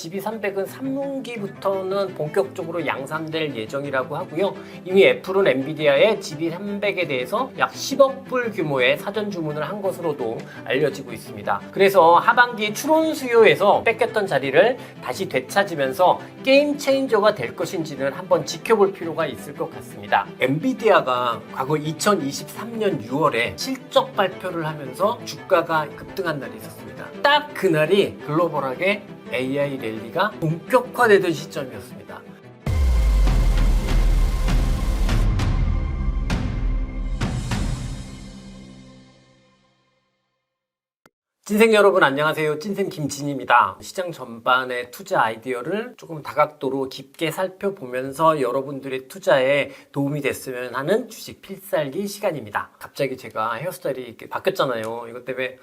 GB300은 3분기부터는 본격적으로 양산될 예정이라고 하고요. 이미 애플은 엔비디아의 GB300에 대해서 약 10억 불 규모의 사전 주문을 한 것으로도 알려지고 있습니다. 그래서 하반기 추론 수요에서 뺏겼던 자리를 다시 되찾으면서 게임 체인저가 될 것인지는 한번 지켜볼 필요가 있을 것 같습니다. 엔비디아가 과거 2023년 6월에 실적 발표를 하면서 주가가 급등한 날이 있었습니다. 딱 그날이 글로벌하게 AI 랠리가 본격화되던 시점이었습니다. 찐생 여러분 안녕하세요. 찐생 김진입니다. 시장 전반의 투자 아이디어를 조금 다각도로 깊게 살펴보면서 여러분들의 투자에 도움이 됐으면 하는 주식 필살기 시간입니다. 갑자기 제가 헤어스타일이 이렇게 바뀌었잖아요. 이것 때문에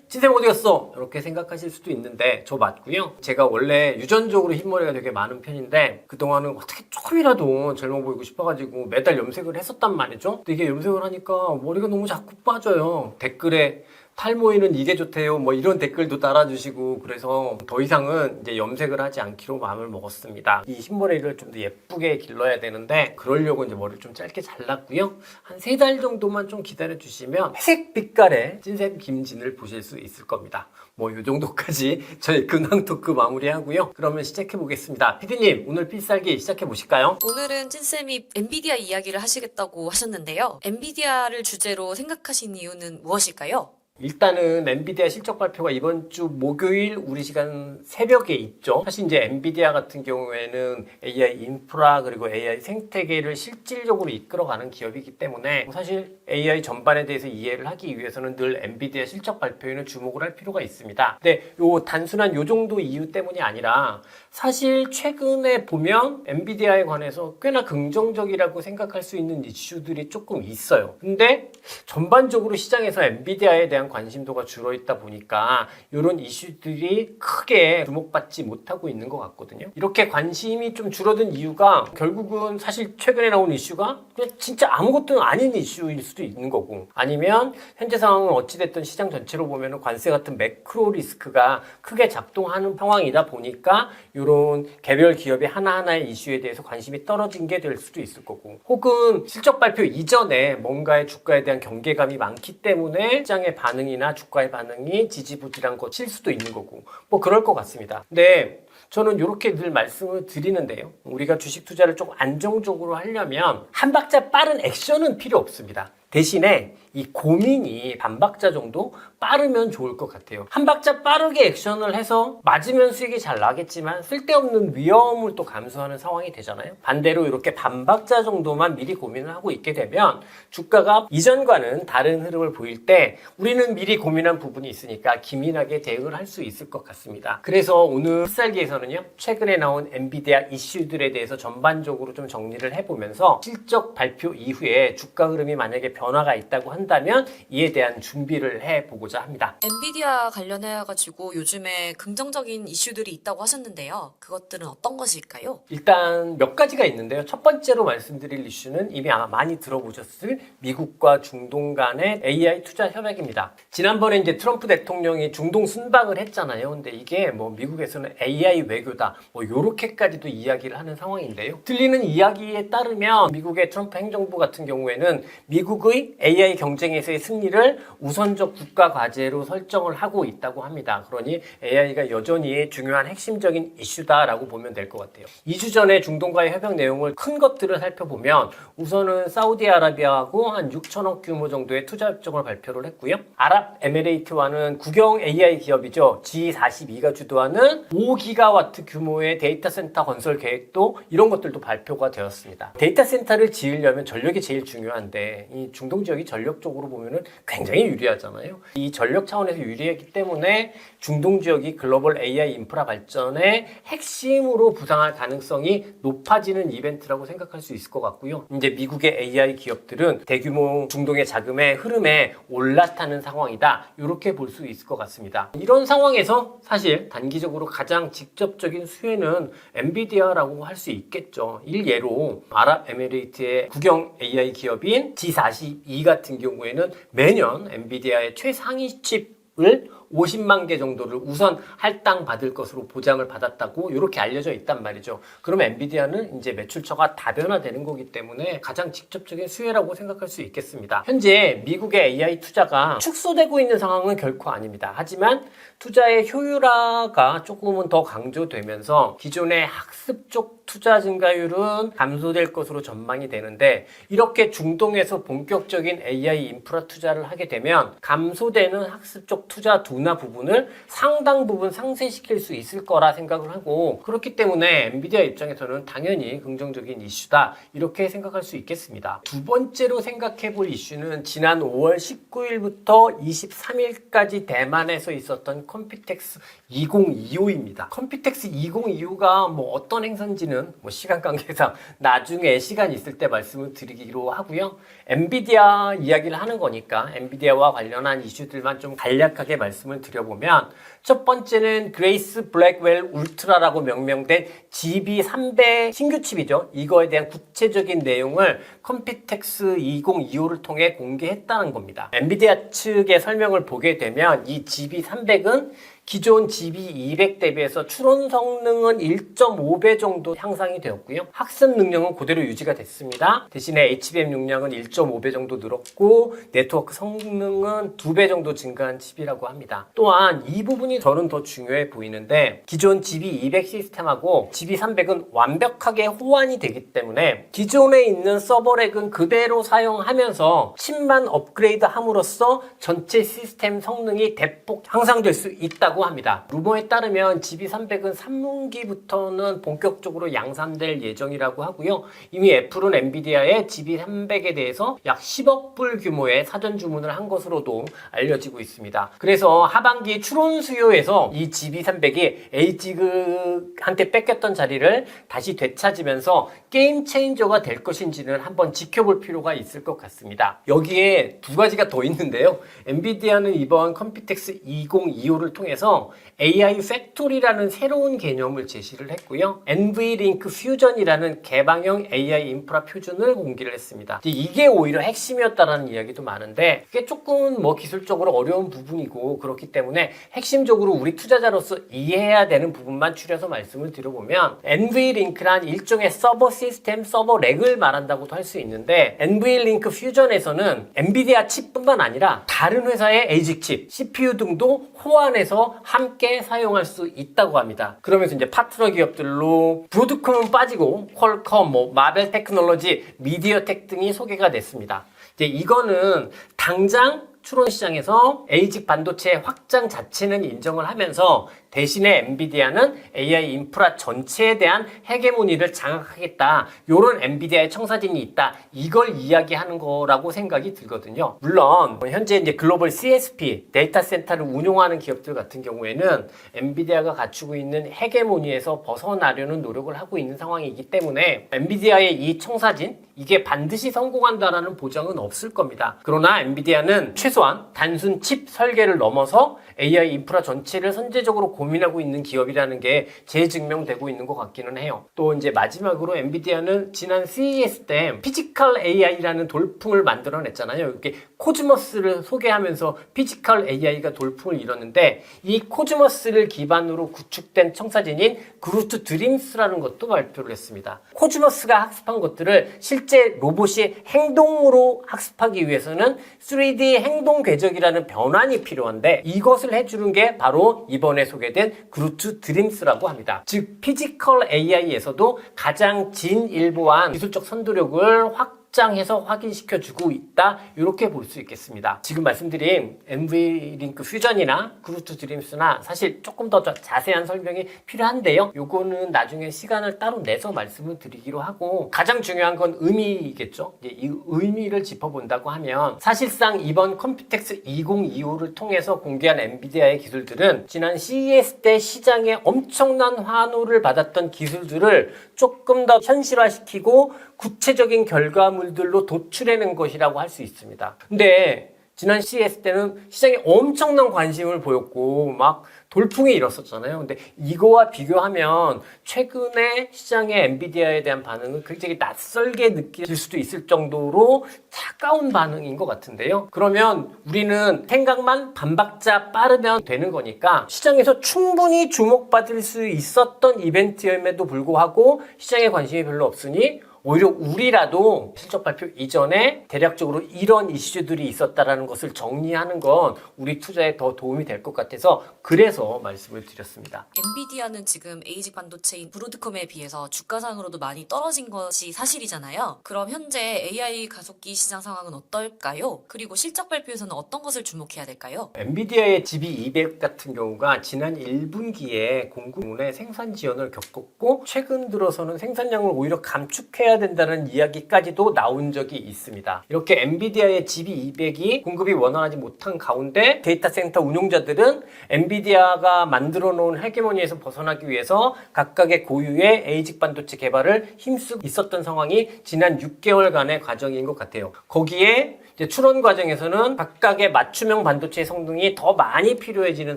찐생 어디 갔어? 이렇게 생각하실 수도 있는데 저 맞고요. 제가 원래 유전적으로 흰머리가 되게 많은 편인데 그동안은 어떻게 조금이라도 젊어 보이고 싶어가지고 매달 염색을 했었단 말이죠. 근데 이게 염색을 하니까 머리가 너무 자꾸 빠져요. 댓글에 탈모에는 이게 좋대요. 뭐 이런 댓글도 달아주시고 그래서 더 이상은 이제 염색을 하지 않기로 마음을 먹었습니다. 이 흰머리를 좀 더 예쁘게 길러야 되는데 그러려고 이제 머리를 좀 짧게 잘랐고요. 한 3달 정도만 좀 기다려 주시면 회색 빛깔의 찐샘 김진을 보실 수 있을 겁니다. 뭐 이 정도까지 저희 근황 토크 마무리하고요. 그러면 시작해 보겠습니다. 피디님 오늘 필살기 시작해 보실까요? 오늘은 찐쌤이 엔비디아 이야기를 하시겠다고 하셨는데요. 엔비디아를 주제로 생각하신 이유는 무엇일까요? 일단은 엔비디아 실적 발표가 이번 주 목요일 우리 시간 새벽에 있죠. 사실 이제 엔비디아 같은 경우에는 AI 인프라 그리고 AI 생태계를 실질적으로 이끌어가는 기업이기 때문에 사실 AI 전반에 대해서 이해를 하기 위해서는 늘 엔비디아 실적 발표에는 주목을 할 필요가 있습니다. 근데 단순한 요 정도 이유 때문이 아니라 사실 최근에 보면 엔비디아에 관해서 꽤나 긍정적이라고 생각할 수 있는 이슈들이 조금 있어요. 근데 전반적으로 시장에서 엔비디아에 대한 관심도가 줄어있다 보니까 이런 이슈들이 크게 주목받지 못하고 있는 것 같거든요. 이렇게 관심이 좀 줄어든 이유가 결국은 사실 최근에 나온 이슈가 그냥 진짜 아무것도 아닌 이슈일 수도 있는 거고 아니면 현재 상황은 어찌됐든 시장 전체로 보면 관세 같은 매크로 리스크가 크게 작동하는 상황이다 보니까 이런 개별 기업의 하나하나의 이슈에 대해서 관심이 떨어진 게 될 수도 있을 거고 혹은 실적 발표 이전에 뭔가의 주가에 대한 경계감이 많기 때문에 시장의 반응이나 주가의 반응이 지지부진한 것일 수도 있는 거고 뭐 그럴 것 같습니다. 근데 저는 이렇게 늘 말씀을 드리는데요. 우리가 주식 투자를 좀 안정적으로 하려면 한 박자 빠른 액션은 필요 없습니다. 대신에 이 고민이 반박자 정도 빠르면 좋을 것 같아요. 한 박자 빠르게 액션을 해서 맞으면 수익이 잘 나겠지만 쓸데없는 위험을 또 감수하는 상황이 되잖아요. 반대로 이렇게 반박자 정도만 미리 고민을 하고 있게 되면 주가가 이전과는 다른 흐름을 보일 때 우리는 미리 고민한 부분이 있으니까 기민하게 대응을 할 수 있을 것 같습니다. 그래서 오늘 필살기에서는요. 최근에 나온 엔비디아 이슈들에 대해서 전반적으로 좀 정리를 해보면서 실적 발표 이후에 주가 흐름이 만약에 변화가 있다고 한다면 이에 대한 준비를 해보고자 합니다. 엔비디아 관련해가지고 요즘에 긍정적인 이슈들이 있다고 하셨는데요. 그것들은 어떤 것일까요? 일단 몇 가지가 있는데요. 첫 번째로 말씀드릴 이슈는 이미 아마 많이 들어보셨을 미국과 중동 간의 AI 투자 협약입니다. 지난번에 이제 트럼프 대통령이 중동 순방을 했잖아요. 근데 이게 뭐 미국에서는 AI 외교다 뭐 요렇게까지도 이야기를 하는 상황인데요. 들리는 이야기에 따르면 미국의 트럼프 행정부 같은 경우에는 미국의 AI 경쟁에서의 승리를 우선적 국가 과제로 설정을 하고 있다고 합니다. 그러니 AI가 여전히 중요한 핵심적인 이슈다라고 보면 될 것 같아요. 2주 전에 중동과의 협약 내용을 큰 것들을 살펴보면 우선은 사우디아라비아하고 한 6천억 규모 정도의 투자 협정을 발표를 했고요. 아랍에미레이트와는 국영 AI 기업이죠. G42가 주도하는 5기가와트 규모의 데이터 센터 건설 계획도 이런 것들도 발표가 되었습니다. 데이터 센터를 지으려면 전력이 제일 중요한데 이 중동 지역이 전력적으로 보면은 굉장히 유리하잖아요. 이 전력 차원에서 유리하기 때문에 중동 지역이 글로벌 AI 인프라 발전의 핵심으로 부상할 가능성이 높아지는 이벤트라고 생각할 수 있을 것 같고요. 이제 미국의 AI 기업들은 대규모 중동의 자금의 흐름에 올라타는 상황이다. 이렇게 볼 수 있을 것 같습니다. 이런 상황에서 사실 단기적으로 가장 직접적인 수혜는 엔비디아라고 할 수 있겠죠. 일예로 아랍에미레이트의 국영 AI 기업인 G42 같은 경우에는 매년 엔비디아의 최상위 칩을 50만 개 정도를 우선 할당받을 것으로 보장을 받았다고 이렇게 알려져 있단 말이죠. 그럼 엔비디아는 이제 매출처가 다변화되는 거기 때문에 가장 직접적인 수혜라고 생각할 수 있겠습니다. 현재 미국의 AI 투자가 축소되고 있는 상황은 결코 아닙니다. 하지만 투자의 효율화가 조금은 더 강조되면서 기존의 학습 쪽 투자 증가율은 감소될 것으로 전망이 되는데 이렇게 중동에서 본격적인 AI 인프라 투자를 하게 되면 감소되는 학습 쪽 투자 둔화 부분을 상당 부분 상쇄시킬 수 있을 거라 생각을 하고 그렇기 때문에 엔비디아 입장에서는 당연히 긍정적인 이슈다 이렇게 생각할 수 있겠습니다. 두 번째로 생각해 볼 이슈는 지난 5월 19일부터 23일까지 대만에서 있었던 컴퓨텍스 2025입니다. 컴퓨텍스 2025가 뭐 어떤 행사인지는 뭐 시간 관계상 나중에 시간 있을 때 말씀을 드리기로 하고요. 엔비디아 이야기를 하는 거니까 엔비디아와 관련한 이슈들만 좀 간략하게 말씀을 드려보면 첫 번째는 그레이스 블랙웰 울트라라고 명명된 GB300 신규 칩이죠. 이거에 대한 구체적인 내용을 컴퓨텍스 2025를 통해 공개했다는 겁니다. 엔비디아 측의 설명을 보게 되면 이 GB300은 기존 GB200 대비해서 추론 성능은 1.5배 정도 향상이 되었고요. 학습 능력은 그대로 유지가 됐습니다. 대신에 HBM 용량은 1.5배 정도 늘었고 네트워크 성능은 2배 정도 증가한 칩이라고 합니다. 또한 이 부분이 저는 더 중요해 보이는데 기존 GB200 시스템하고 GB300은 완벽하게 호환이 되기 때문에 기존에 있는 서버렉은 그대로 사용하면서 칩만 업그레이드 함으로써 전체 시스템 성능이 대폭 향상될 수 있다고 합니다. 루머에 따르면 GB300은 3분기부터는 본격적으로 양산될 예정이라고 하고요. 이미 애플은 엔비디아의 GB300에 대해서 약 10억 불 규모의 사전 주문을 한 것으로도 알려지고 있습니다. 그래서 하반기 추론 수요에서 이 GB300이 에이지그한테 뺏겼던 자리를 다시 되찾으면서 게임 체인저가 될 것인지는 한번 지켜볼 필요가 있을 것 같습니다. 여기에 두 가지가 더 있는데요. 엔비디아는 이번 컴퓨텍스 2025를 통해서 AI 팩토리라는 새로운 개념을 제시를 했고요. NVLink 퓨전이라는 개방형 AI 인프라 표준을 공개를 했습니다. 이게 오히려 핵심이었다라는 이야기도 많은데 이게 조금 뭐 기술적으로 어려운 부분이고 그렇기 때문에 핵심적으로 우리 투자자로서 이해해야 되는 부분만 추려서 말씀을 드려보면 NVLink란 일종의 서버 시스템, 서버 렉을 말한다고도 할 수 있는데 NVLink 퓨전에서는 엔비디아 칩뿐만 아니라 다른 회사의 ASIC 칩, CPU 등도 호환해서 함께 사용할 수 있다고 합니다. 그러면서 이제 파트너 기업들로 브로드컴은 빠지고 퀄컴, 마벨 테크놀로지, 미디어텍 등이 소개가 됐습니다. 이제 이거는 당장 추론 시장에서 ASIC 반도체 확장 자체는 인정을 하면서 대신에 엔비디아는 AI 인프라 전체에 대한 헤게모니를 장악하겠다. 요런 엔비디아의 청사진이 있다. 이걸 이야기하는 거라고 생각이 들거든요. 물론 현재 이제 글로벌 CSP 데이터 센터를 운용하는 기업들 같은 경우에는 엔비디아가 갖추고 있는 헤게모니에서 벗어나려는 노력을 하고 있는 상황이기 때문에 엔비디아의 이 청사진 이게 반드시 성공한다라는 보장은 없을 겁니다. 그러나 엔비디아는 최소한 단순 칩 설계를 넘어서 AI 인프라 전체를 선제적으로 고민하고 있는 기업이라는 게 재증명되고 있는 것 같기는 해요. 또 이제 마지막으로 엔비디아는 지난 CES 때 피지컬 AI라는 돌풍을 만들어냈잖아요. 이렇게 코즈머스를 소개하면서 피지컬 AI가 돌풍을 이뤘는데 이 코즈머스를 기반으로 구축된 청사진인 그루트 드림스라는 것도 발표를 했습니다. 코즈머스가 학습한 것들을 실제 로봇이 행동으로 학습하기 위해서는 3D 행동 궤적이라는 변환이 필요한데 이것을 해주는 게 바로 이번에 소개된 그루트 드림스라고 합니다. 즉 피지컬 AI에서도 가장 진일보한 기술적 선도력을 확장해서 확인시켜주고 있다. 이렇게 볼 수 있겠습니다. 지금 말씀드린 NVLink 퓨전이나 그루트 드림스나 사실 조금 더 자세한 설명이 필요한데요. 요거는 나중에 시간을 따로 내서 말씀을 드리기로 하고 가장 중요한 건 의미겠죠. 이제 이 의미를 짚어본다고 하면 사실상 이번 컴퓨텍스 2025를 통해서 공개한 엔비디아의 기술들은 지난 CES 때 시장에 엄청난 환호를 받았던 기술들을 조금 더 현실화시키고 구체적인 결과물들로 도출해낸 것이라고 할 수 있습니다. 근데 지난 CES 때는 시장에 엄청난 관심을 보였고 막 돌풍이 일었었잖아요. 근데 이거와 비교하면 최근에 시장의 엔비디아에 대한 반응은 굉장히 낯설게 느낄 수도 있을 정도로 차가운 반응인 것 같은데요. 그러면 우리는 생각만 반박자 빠르면 되는 거니까 시장에서 충분히 주목받을 수 있었던 이벤트임에도 불구하고 시장에 관심이 별로 없으니 오히려 우리라도 실적 발표 이전에 대략적으로 이런 이슈들이 있었다라는 것을 정리하는 건 우리 투자에 더 도움이 될 것 같아서 그래서 말씀을 드렸습니다. 엔비디아는 지금 에이직 반도체인 브로드컴에 비해서 주가상으로도 많이 떨어진 것이 사실이잖아요. 그럼 현재 AI 가속기 시장 상황은 어떨까요? 그리고 실적 발표에서는 어떤 것을 주목해야 될까요? 엔비디아의 GB200 같은 경우가 지난 1분기에 공급문의 생산 지연을 겪었고 최근 들어서는 생산량을 오히려 감축해야 된다는 이야기까지도 나온 적이 있습니다. 이렇게 엔비디아의 GB200이 공급이 원활하지 못한 가운데 데이터 센터 운용자들은 엔비디아가 만들어 놓은 헤게모니에서 벗어나기 위해서 각각의 고유의 에이직 반도체 개발을 힘쓰고 있었던 상황이 지난 6개월간의 과정인 것 같아요. 거기에 이제 출원 과정에서는 각각의 맞춤형 반도체의 성능이 더 많이 필요해지는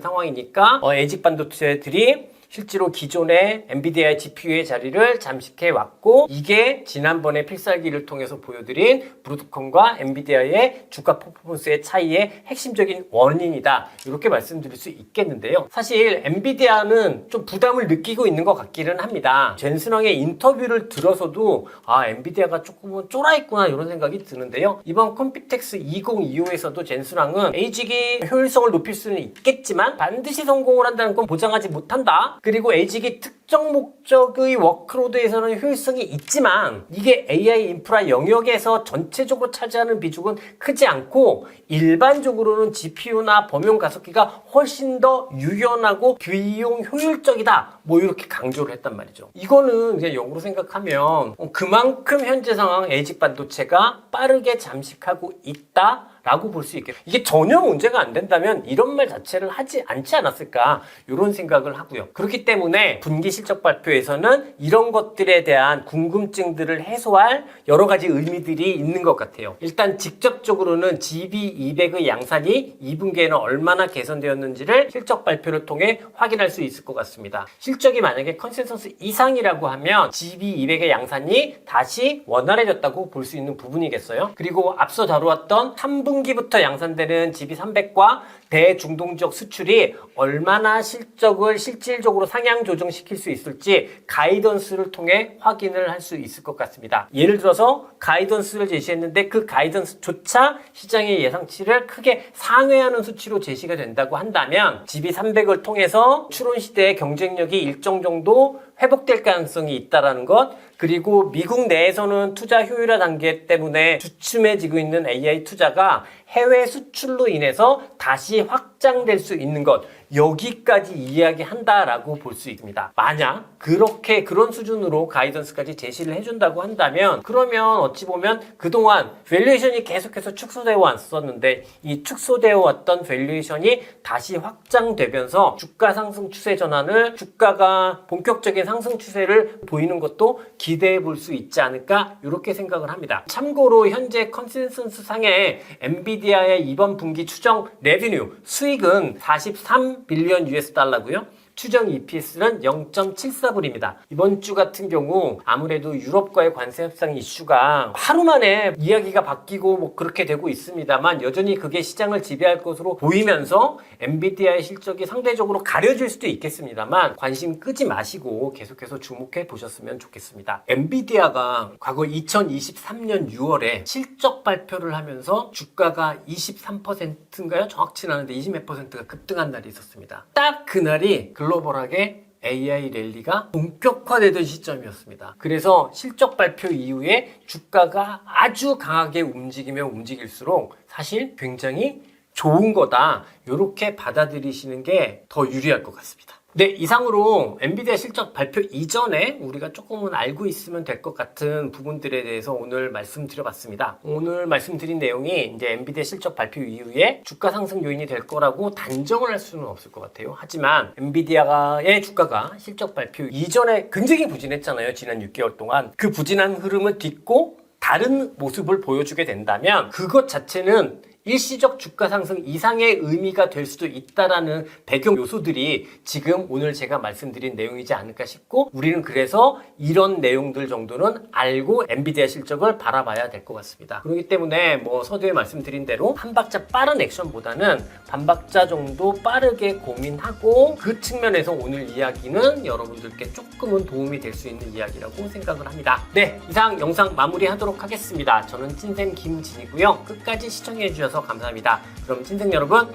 상황이니까 에이직 반도체들이 실제로 기존의 엔비디아의 GPU의 자리를 잠식해 왔고 이게 지난번에 필살기를 통해서 보여드린 브로드컴과 엔비디아의 주가 퍼포먼스의 차이의 핵심적인 원인이다. 이렇게 말씀드릴 수 있겠는데요. 사실 엔비디아는 좀 부담을 느끼고 있는 것 같기는 합니다. 젠슨왕의 인터뷰를 들어서도 엔비디아가 조금은 쫄아있구나 이런 생각이 드는데요. 이번 컴피텍스 2025에서도 젠슨왕은 에이직이 효율성을 높일 수는 있겠지만 반드시 성공을 한다는 건 보장하지 못한다. 그리고 에이직이 특정 목적의 워크로드에서는 효율성이 있지만 이게 AI 인프라 영역에서 전체적으로 차지하는 비중은 크지 않고 일반적으로는 GPU나 범용 가속기가 훨씬 더 유연하고 비용 효율적이다. 뭐 이렇게 강조를 했단 말이죠. 이거는 그냥 역으로 생각하면 그만큼 현재 상황 에이직 반도체가 빠르게 잠식하고 있다. 라고 볼 수 있겠죠. 이게 전혀 문제가 안 된다면 이런 말 자체를 하지 않지 않았을까 이런 생각을 하고요. 그렇기 때문에 분기 실적 발표에서는 이런 것들에 대한 궁금증들을 해소할 여러 가지 의미들이 있는 것 같아요. 일단 직접적으로는 GB200의 양산이 2분기에는 얼마나 개선되었는지를 실적 발표를 통해 확인할 수 있을 것 같습니다. 실적이 만약에 컨센서스 이상이라고 하면 GB200의 양산이 다시 원활해졌다고 볼 수 있는 부분이겠어요. 그리고 앞서 다루었던 3분기부터 양산되는 GB300과 대중동적 수출이 얼마나 실적을 실질적으로 상향 조정시킬 수 있을지 가이던스를 통해 확인을 할 수 있을 것 같습니다. 예를 들어서 가이던스를 제시했는데 그 가이던스조차 시장의 예상치를 크게 상회하는 수치로 제시가 된다고 한다면 GB300을 통해서 추론 시대의 경쟁력이 일정 정도 회복될 가능성이 있다는 것, 그리고 미국 내에서는 투자 효율화 단계 때문에 주춤해지고 있는 AI 투자가 해외 수출로 인해서 다시 확장될 수 있는 것, 여기까지 이야기한다라고 볼 수 있습니다. 만약 그런 수준으로 가이던스까지 제시를 해준다고 한다면 그러면 어찌 보면 그동안 밸류에이션이 계속해서 축소되어 왔었는데 이 축소되어 왔던 밸류에이션이 다시 확장되면서 주가 상승 추세 전환을 주가가 본격적인 상승 추세를 보이는 것도 기대해 볼 수 있지 않을까 이렇게 생각을 합니다. 참고로 현재 컨센서스 상의 엔비디아의 이번 분기 추정 레비뉴 수익은 43빌리언 US 달러고요. 추정 EPS는 0.74불입니다. 이번 주 같은 경우 아무래도 유럽과의 관세 협상 이슈가 하루 만에 이야기가 바뀌고 뭐 그렇게 되고 있습니다만 여전히 그게 시장을 지배할 것으로 보이면서 엔비디아의 실적이 상대적으로 가려질 수도 있겠습니다만 관심 끄지 마시고 계속해서 주목해 보셨으면 좋겠습니다. 엔비디아가 과거 2023년 6월에 실적 발표를 하면서 주가가 23%인가요? 정확치는 않은데 20몇 %가 급등한 날이 있었습니다. 딱 그날이 글로벌하게 AI 랠리가 본격화되던 시점이었습니다. 그래서 실적 발표 이후에 주가가 아주 강하게 움직이면 움직일수록 사실 굉장히 좋은 거다. 이렇게 받아들이시는 게 더 유리할 것 같습니다. 네, 이상으로 엔비디아 실적 발표 이전에 우리가 조금은 알고 있으면 될 것 같은 부분들에 대해서 오늘 말씀드려봤습니다. 오늘 말씀드린 내용이 이제 엔비디아 실적 발표 이후에 주가 상승 요인이 될 거라고 단정을 할 수는 없을 것 같아요. 하지만 엔비디아의 주가가 실적 발표 이전에 굉장히 부진했잖아요. 지난 6개월 동안. 그 부진한 흐름을 딛고 다른 모습을 보여주게 된다면 그것 자체는 일시적 주가 상승 이상의 의미가 될 수도 있다라는 배경 요소들이 지금 오늘 제가 말씀드린 내용이지 않을까 싶고, 우리는 그래서 이런 내용들 정도는 알고 엔비디아 실적을 바라봐야 될 것 같습니다. 그렇기 때문에 뭐 서두에 말씀드린 대로 한 박자 빠른 액션보다는 반 박자 정도 빠르게 고민하고, 그 측면에서 오늘 이야기는 여러분들께 조금은 도움이 될 수 있는 이야기라고 생각을 합니다. 네, 이상 영상 마무리하도록 하겠습니다. 저는 찐쌤 김진이고요. 끝까지 시청해 주셔서 감사합니다. 그럼 찐쌤 여러분,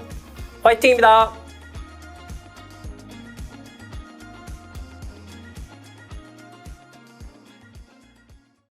화이팅입니다.